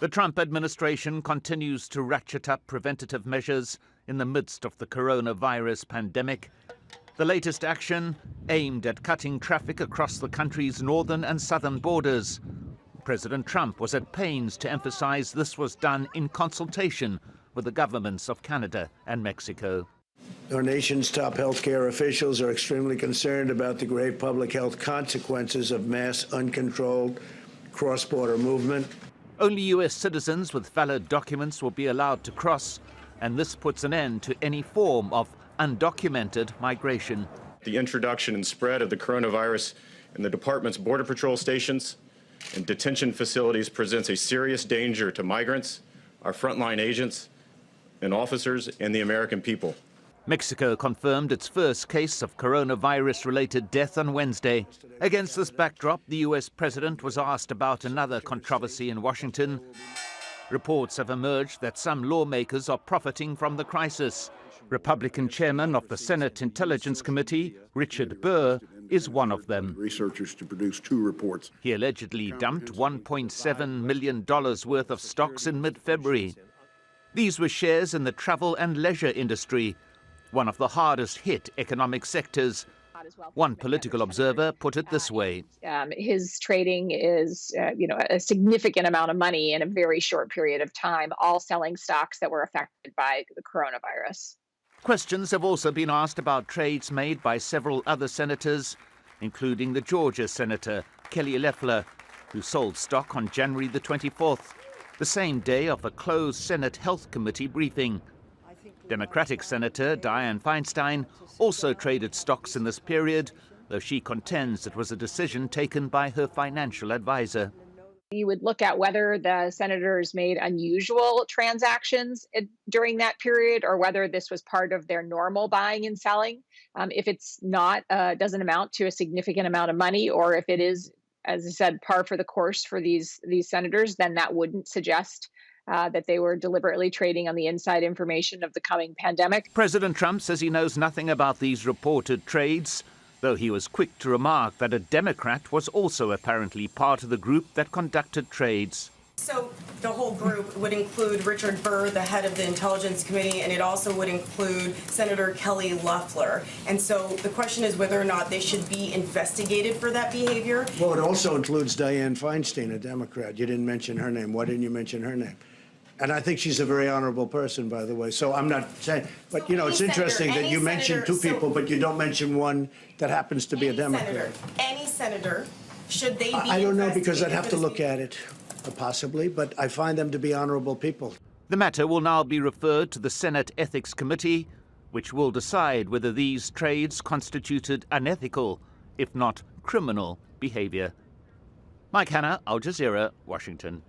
The Trump administration continues to ratchet up preventative measures in the midst of the coronavirus pandemic. The latest action aimed at cutting traffic across the country's northern and southern borders. President Trump was at pains to emphasize this was done in consultation with the governments of Canada and Mexico. Our nation's top healthcare officials are extremely concerned about the grave public health consequences of mass, uncontrolled cross-border movement. Only U.S. citizens with valid documents will be allowed to cross, and this puts an end to any form of undocumented migration. The introduction and spread of the coronavirus in the department's Border Patrol stations and detention facilities presents a serious danger to migrants, our frontline agents and officers, and the American people. Mexico confirmed its first case of coronavirus-related death on Wednesday. Against this backdrop, the U.S. president was asked about another controversy in Washington. Reports have emerged that some lawmakers are profiting from the crisis. Republican chairman of the Senate Intelligence Committee, Richard Burr, is one of them. Researchers to produce 2 reports. He allegedly dumped $1.7 million worth of stocks in mid-February. These were shares in the travel and leisure industry, one of the hardest hit economic sectors. One political observer put it this way. His trading is, a significant amount of money in a very short period of time, all selling stocks that were affected by the coronavirus. Questions have also been asked about trades made by several other senators, including the Georgia senator, Kelly Loeffler, who sold stock on January the 24th, the same day of a closed Senate Health Committee briefing. Democratic Senator Dianne Feinstein also traded stocks in this period, though she contends it was a decision taken by her financial advisor. You would look at whether the senators made unusual transactions during that period or whether this was part of their normal buying and selling. If it's not, doesn't amount to a significant amount of money, or if it is, as I said, par for the course for these senators, then that wouldn't suggest that they were deliberately trading on the inside information of the coming pandemic. President Trump says he knows nothing about these reported trades, though he was quick to remark that a Democrat was also apparently part of the group that conducted trades. So the whole group would include Richard Burr, the head of the Intelligence Committee, and it also would include Senator Kelly Loeffler. And so the question is whether or not they should be investigated for that behavior. Well, it also includes Dianne Feinstein, a Democrat. You didn't mention her name. Why didn't you mention her name? And I think she's a very honorable person, by the way. So I'm not saying, but it's interesting that you mentioned 2 people, but you don't mention one that happens to be a Democrat. Any senator, should they be I don't know, because I'd have to look at it, possibly, but I find them to be honorable people. The matter will now be referred to the Senate Ethics Committee, which will decide whether these trades constituted unethical, if not criminal, behavior. Mike Hanna, Al Jazeera, Washington.